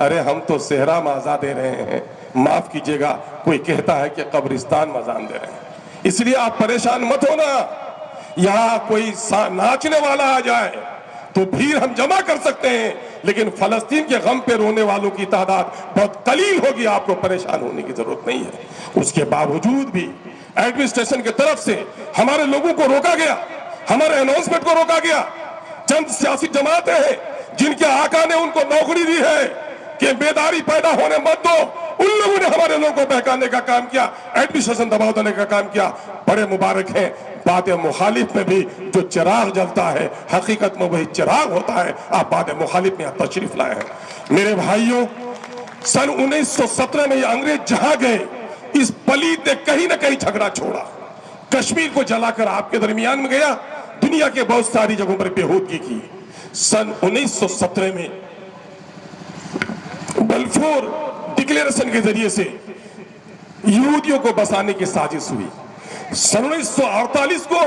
ارے ہم تو صحرا میں اذان دے رہے ہیں، معاف کیجیے گا کوئی کہتا ہے کہ قبرستان میں اذان دے رہے ہیں۔ اس لیے آپ پریشان مت ہونا، یہاں کوئی ناچنے والا آ جائے تو بھیڑ ہم جمع کر سکتے ہیں، لیکن فلسطین کے غم پہ رونے والوں کی تعداد بہت قلیل ہوگی، آپ کو پریشان ہونے کی ضرورت نہیں ہے۔ اس کے باوجود بھی ایڈمنسٹریشن کی طرف سے ہمارے لوگوں کو روکا گیا، ہمارے اناؤنسمنٹ کو روکا گیا۔ چند سیاسی جماعتیں ہیں جن کے آقا نے ان کو نوکری دی ہے کہ بیداری پیدا ہونے مت دو، ان لوگوں نے ہمارے لوگوں کو بہکانے کا کام کیا، ایڈمنسٹریشن دباؤ دینے کا کام کیا۔ بڑے مبارک ہیں، بات مخالف میں بھی جو چراغ جلتا ہے حقیقت میں وہی چراغ ہوتا ہے۔ آپ بات مخالف میں تشریف لائے ہیں۔ میرے بھائیوں، سن 1917 میں یہ انگریز جہاں گئے، اس پلید نے کہیں نہ کہیں جھگڑا چھوڑا، کشمیر کو جلا کر آپ کے درمیان میں گیا، دنیا کے بہت ساری جگہوں پر بےہودگی کی۔ سن 1917 میں بلفور ڈکلیریشن کے ذریعے سے یہودیوں کو بسانے کی سازش ہوئی۔ سن 1948 کو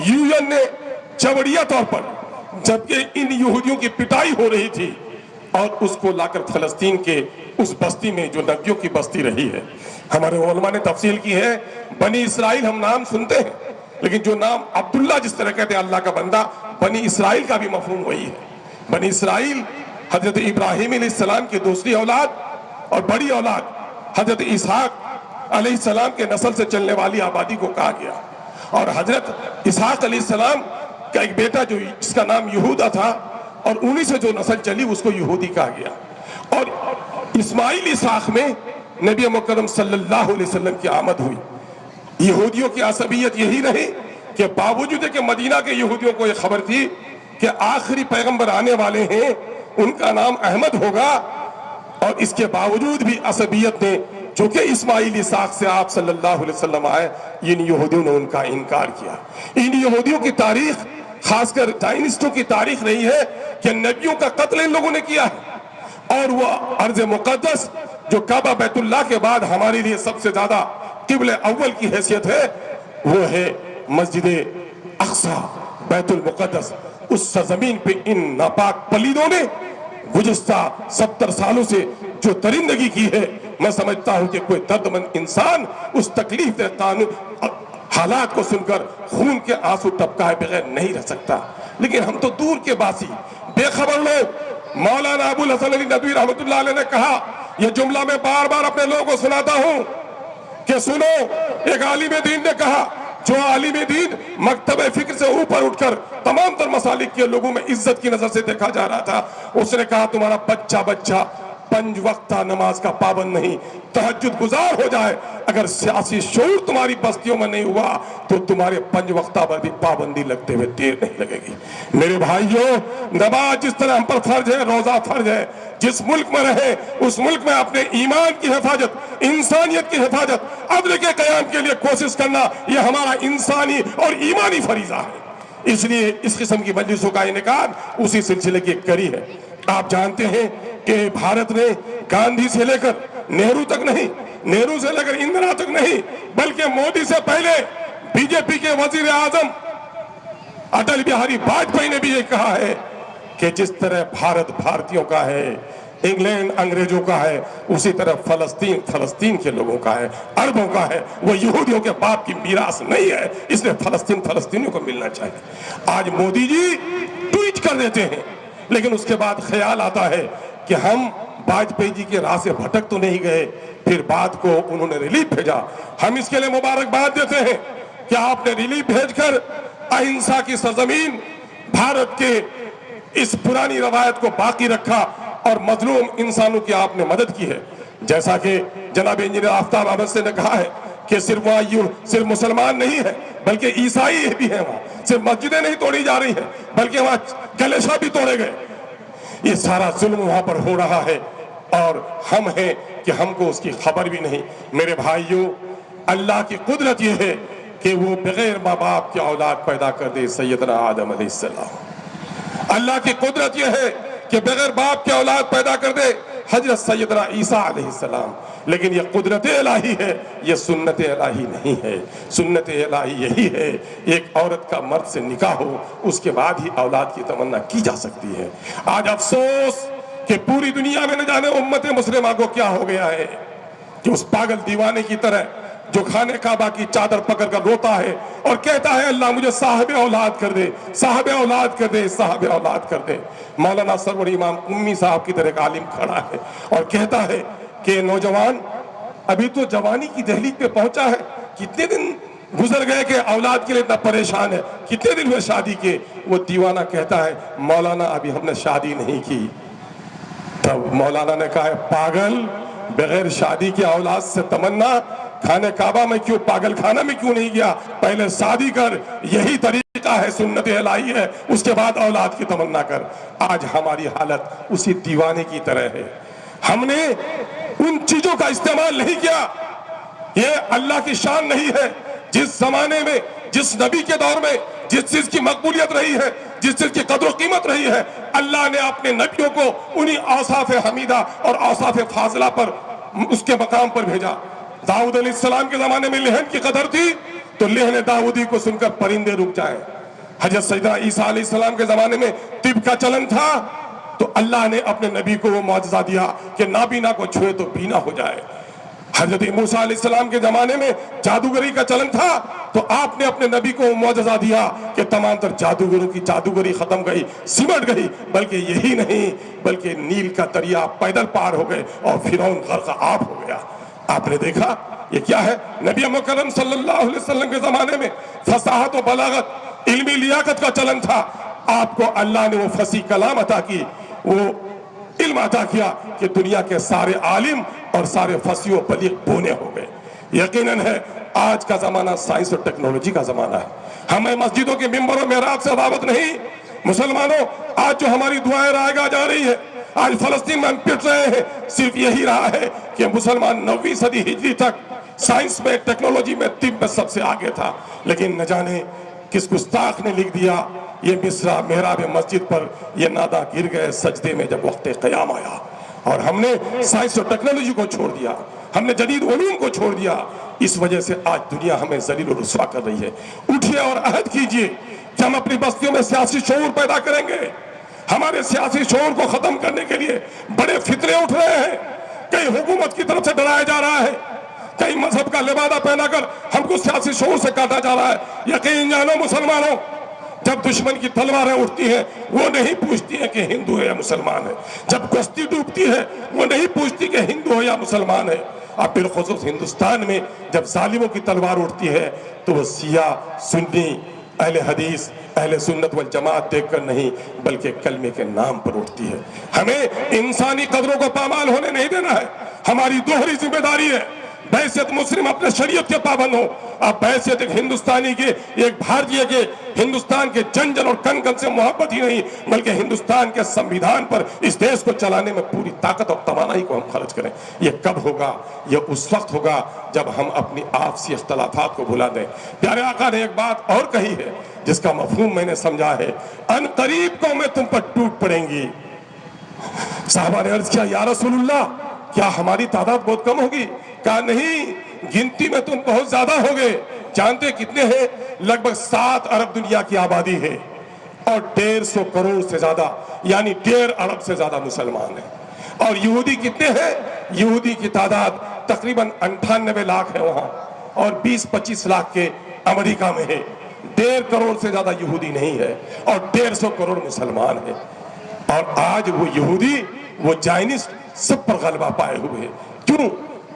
یو این نے چوڑیا طور پر، جبکہ ان یہودیوں کی پٹائی ہو رہی تھی، اور اس کو لا کر فلسطین کے اس بستی میں جو نبیوں کی بستی رہی ہے، ہمارے علماء نے تفصیل کی ہے، بنی اسرائیل ہم نام سنتے ہیں، لیکن جو نام عبداللہ جس طرح کہتے ہیں اللہ کا بندہ، بنی اسرائیل کا بھی مفہوم وہی ہے۔ بنی اسرائیل حضرت ابراہیم علیہ السلام کی دوسری اولاد اور بڑی اولاد حضرت اسحاق علیہ السلام کے نسل سے چلنے والی آبادی کو کہا گیا، اور حضرت اسحاق علیہ السلام کا ایک بیٹا جو جس کا نام یہودا تھا، اور انہی سے جو نسل چلی اس کو یہودی کہا گیا۔ اور اسماعیل اسحاق میں نبی مکرم صلی اللہ علیہ وسلم کی آمد ہوئی۔ یہودیوں کی عصبیت یہی رہی کہ باوجود ہے کہ مدینہ کے یہودیوں کو یہ خبر تھی کہ آخری پیغمبر آنے والے ہیں، ان کا نام احمد ہوگا، اور اس کے باوجود بھی عصبیت نے، چونکہ اسماعیل اسحاق سے آپ صلی اللہ علیہ وسلم آئے، ان یہودیوں نے ان کا انکار کیا۔ ان یہودیوں کی تاریخ، خاص کر زائنسٹوں کی تاریخ رہی ہے کہ نبیوں کا قتل ان لوگوں نے کیا ہے، اور وہ ارض مقدس جو کعبہ بیت اللہ کے بعد ہمارے لیے سب سے زیادہ قبلہ اول کی حیثیت ہے، وہ ہے مسجد اقصی، بیت المقدس۔ اس سرزمین پہ ان ناپاک پلیدوں نے گزشتہ 70 سالوں سے جو درندگی کی ہے، میں سمجھتا ہوں کہ کوئی دردمند انسان اس تکلیف دہ قانون حالات کو سن کر خون کے آنسو ٹپکائے بغیر نہیں رہ سکتا۔ لیکن ہم تو دور کے باسی، بے خبر لوگ۔ مولانا ابو الحسن علی ندوی رحمۃ اللہ علیہ نے کہا، یہ جملہ میں بار بار اپنے لوگوں کو سناتا ہوں کہ سنو، ایک عالم دین نے کہا، جو عالم دین مکتب فکر سے اوپر اٹھ کر تمام تر مسالک کے لوگوں میں عزت کی نظر سے دیکھا جا رہا تھا، اس نے کہا تمہارا بچہ 5 وقتہ نماز کا پابند نہیں، تہجد گزار ہو جائے، اگر سیاسی شعور تمہاری بستیوں میں نہیں ہوا تو تمہارے 5 وقتہ پر بھی پابندی لگتے ہوئے دیر نہیں لگے گی۔ میرے بھائیوں، نماز جس طرح ہم پر فرض ہے، روزہ فرض ہے، جس ملک میں رہے اس ملک میں اپنے ایمان کی حفاظت، انسانیت کی حفاظت، عدل کے قیام کے لیے کوشش کرنا، یہ ہمارا انسانی اور ایمانی فریضہ ہے۔ اس لیے اس قسم کی مجلسوں کا انعقاد اسی سلسلے کی ایک کڑی ہے۔ آپ جانتے ہیں کہ بھارت نے گاندھی سے لے کر نہرو تک نہیں، نہرو سے لے کر اندرا تک نہیں، بلکہ مودی سے پہلے بی جے پی کے وزیر اعظم اٹل بہاری واجپئی نے بھی یہ کہا ہے کہ جس طرح بھارت بھارتیوں کا ہے، انگلینڈ انگریزوں کا ہے، اسی طرح فلسطین فلسطین کے لوگوں کا ہے، عربوں کا ہے، وہ یہودیوں کے باپ کی میراث نہیں ہے، اس لیے فلسطین فلسطینیوں کو ملنا چاہیے۔ آج مودی جی ٹویٹ کر دیتے ہیں، لیکن اس کے بعد خیال آتا ہے کہ ہم واجپئی جی کے راہ سے بھٹک تو نہیں گئے، پھر بات کو انہوں نے ریلیف بھیجا۔ ہم اس کے لیے مبارکباد دیتے ہیں کہ آپ نے ریلیف بھیج کر اہنسا کی سرزمین بھارت کے اس پرانی روایت کو باقی رکھا، اور مظلوم انسانوں کی آپ نے مدد کی ہے۔ جیسا کہ جناب انجینئر آفتاب احمد سے نے کہا ہے کہ صرف وہاں صرف مسلمان نہیں ہے بلکہ عیسائی بھی ہیں، وہاں صرف مسجدیں نہیں توڑی جا رہی ہیں بلکہ وہاں کلیسا بھی توڑے گئے۔ یہ سارا ظلم وہاں پر ہو رہا ہے، اور ہم ہیں کہ ہم کو اس کی خبر بھی نہیں۔ میرے بھائیوں، اللہ کی قدرت یہ ہے کہ وہ بغیر ماں باپ کی اولاد پیدا کر دے، سیدنا آدم علیہ السلام۔ اللہ کی قدرت یہ ہے کہ بغیر باپ کی اولاد پیدا کر دے، حضرت سیدنا عیسیٰ علیہ السلام۔ لیکن یہ قدرت الہی ہے، یہ سنت الہی نہیں ہے۔ سنت الہی یہی ہے ایک عورت کا مرد سے نکاح ہو، اس کے بعد ہی اولاد کی تمنا کی جا سکتی ہے۔ آج افسوس کہ پوری دنیا میں نہ جانے امت مسلمہ کو کیا ہو گیا ہے کہ اس پاگل دیوانے کی طرح جو خانہ کعبہ کی چادر پکڑ کر روتا ہے اور کہتا ہے اللہ مجھے صاحب اولاد کر دے، صاحب اولاد کر دے، صاحب اولاد کر دے۔ مولانا سرور امام امی صاحب کی طرح ایک عالم کھڑا ہے اور کہتا ہے کہ نوجوان ابھی تو جوانی کی دہلیز پہ پہنچا ہے، کتنے دن گزر گئے کہ اولاد کے لیے اتنا پریشان ہے، کتنے دن ہوئے شادی کے؟ وہ دیوانہ کہتا ہے مولانا ابھی ہم نے شادی نہیں کی۔ تب مولانا نے کہا ہے پاگل، بغیر شادی کی اولاد سے تمنا، خانہ کعبہ میں کیوں، پاگل خانہ میں کیوں نہیں گیا؟ پہلے شادی کر، یہی طریقہ ہے، سنت الہی ہے، اس کے بعد اولاد کی تمنا کر۔ آج ہماری حالت اسی دیوانے کی طرح ہے، ہم نے ان چیزوں کا استعمال نہیں کیا۔ یہ اللہ کی شان نہیں ہے۔ جس زمانے میں، جس نبی کے دور میں جس چیز کی مقبولیت رہی ہے، جس چیز کی قدر و قیمت رہی ہے، اللہ نے اپنے نبیوں کو انہی اوصاف حمیدہ اور اوصاف فاضلہ پر، اس کے مقام پر بھیجا۔ داؤد علیہ السلام کے زمانے میں لہن کی قدر تھی تو لہن داؤدی کو سن کر پرندے رک جائیں۔ حضرت سیدنا عیسیٰ علیہ السلام کے زمانے میں طب کا چلن تھا تو اللہ نے اپنے نبی کو وہ معجزہ دیا کہ نابینا کو چھوئے تو بینا ہو جائے۔ حضرت موسیٰ علیہ السلام کے زمانے میں جادوگری کا چلن تھا تو آپ نے اپنے نبی کو معجزہ دیا کہ تمام تر جادوگروں کی جادوگری ختم گئی، سمٹ گئی۔ بلکہ یہی نہیں، بلکہ نیل کا دریا پیدل پار ہو گئے اور فرعون غرق آب ہو گیا۔ آپ نے دیکھا یہ کیا ہے؟ نبی مکرم صلی اللہ علیہ وسلم کے زمانے میں فصاحت و بلاغت، علمی لیاقت کا چلن تھا، آپ کو اللہ نے وہ فصیح کلام عطا کی، وہ علم عطا کیا کہ دنیا کے سارے عالم اور سارے فصیح و بلیغ بونے ہو گئے۔ یقیناً ہے آج کا زمانہ سائنس اور ٹیکنالوجی کا زمانہ ہے۔ ہمیں مسجدوں کے ممبر و محراب سے دعوت نہیں۔ مسلمانوں، آج جو ہماری دعائیں رائے گاہ جا رہی ہے، آج فلسطین میں ہم پٹ رہے ہیں، صرف یہی رہا ہے کہ مسلمان 9ویں صدی ہجری تک سائنس میں، ٹیکنالوجی میں، طب میں سب سے آگے تھا، لیکن نہ جانے کس گستاخ نے لکھ دیا یہ مصرع محراب مسجد پر یہ نادا گر گئے سجدے میں جب وقت قیام آیا۔ اور ہم نے سائنس اور ٹیکنالوجی کو چھوڑ دیا، ہم نے جدید علوم کو چھوڑ دیا۔ اس وجہ سے آج دنیا ہمیں ذلیل و رسوا کر رہی ہے۔ اٹھیے اور عہد کیجئے کہ ہم اپنی بستیوں میں سیاسی شعور پیدا کریں گے۔ ہمارے سیاسی شعور کو ختم کرنے کے لیے بڑے فتنے اٹھ رہے ہیں، کئی حکومت کی طرف سے ڈرایا جا رہا ہے، کئی مذہب کا لبادہ پہنا کر ہم کو سیاسی شعور سے کاٹا جا رہا ہے۔ یقین جانو مسلمانوں، جب دشمن کی تلواریں اٹھتی ہیں وہ نہیں پوچھتی ہیں کہ ہندو ہے یا مسلمان ہے، جب کشتی ڈوبتی ہے وہ نہیں پوچھتی کہ ہندو ہے یا مسلمان ہے۔ اب بالخصوص ہندوستان میں جب ظالموں کی تلوار اٹھتی ہے تو وہ سیاہ، سنی، اہل حدیث، اہل سنت والجماعت دیکھ کر نہیں بلکہ کلمے کے نام پر اٹھتی ہے۔ ہمیں انسانی قدروں کو پامال ہونے نہیں دینا ہے، ہماری دوہری ذمہ داری ہے۔ بحیثیت مسلم اپنے شریعت کے پابند ہو، اب بحیثیت ایک ہندوستانی کے، ایک بھارتیہ کے، ہندوستان کے جن جن اور کن کن سے محبت ہی نہیں بلکہ ہندوستان کے سمویدھان پر اس دیش کو چلانے میں پوری طاقت اور توانائی کو ہم خرچ کریں۔ یہ کب ہوگا؟ یہ اس وقت ہوگا جب ہم اپنی آپسی اختلافات کو بھلا دیں۔ پیارے آقا نے ایک بات اور کہی ہے جس کا مفہوم میں نے سمجھا ہے، ان قریب قومیں تم پر ٹوٹ پڑیں گی۔ صحابہ نے عرض کیا یا رسول اللہ کیا ہماری تعداد بہت کم ہوگی؟ کہا نہیں، گنتی میں تم بہت زیادہ ہوگے۔ جانتے کتنے ہیں؟ لگ بھگ 7 ارب دنیا کی آبادی ہے اور 150 کروڑ سے زیادہ یعنی 1.5 ارب سے زیادہ مسلمان ہیں۔ اور یہودی کتنے ہیں؟ یہودی کی تعداد تقریباً 98 لاکھ ہے وہاں، اور 20-25 لاکھ کے امریکہ میں ہے۔ 1.5 کروڑ سے زیادہ یہودی نہیں ہے اور 150 کروڑ مسلمان ہیں۔ اور آج وہ یہودی، وہ جائنسٹ سب پر غلبہ پائے ہوئے ہیں۔ کیوں؟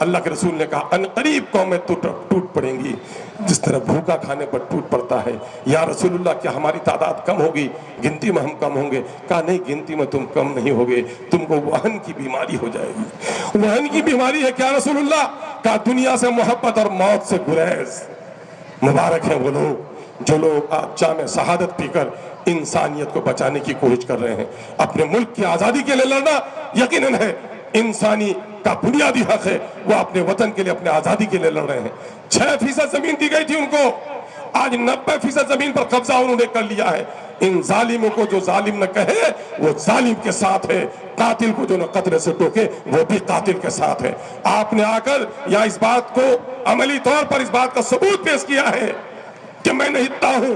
اللہ کے رسول نے کہا ان قریب قومیں ٹوٹ پڑیں گی جس طرح بھوکا کھانے پر ٹوٹ پڑتا ہے۔ یا رسول اللہ کیا ہماری تعداد کم ہوگی؟ گنتی میں ہم کم ہوں گے؟ کہا نہیں، گنتی میں تم کم نہیں ہوگے، تم کو وہن کی بیماری ہو جائے گی۔ وہن کی بیماری ہے کیا رسول اللہ؟ کہا دنیا سے محبت اور موت سے گریز۔ مبارک ہیں وہ لوگ جو لوگ آج جام شہادت پی کر انسانیت کو بچانے کی کوشش کر رہے ہیں۔ اپنے ملک کی آزادی کے لیے لڑنا یقیناً ہے انسانی کا بنیادی حق ہے، وہ اپنے وطن کے لیے، اپنے آزادی کے لیے لڑ رہے ہیں۔ 6% زمین دی گئی تھی ان کو، آج 90% زمین پر قبضہ انہوں نے کر لیا ہے۔ ان ظالموں کو جو ظالم نہ کہے وہ ظالم کے ساتھ ہے، قاتل کو جو نہ قطرے سے ٹوکے وہ بھی قاتل کے ساتھ ہے۔ آپ نے آ کر یا اس بات کو عملی طور پر اس بات کا ثبوت پیش کیا ہے کہ میں نہتا ہوں،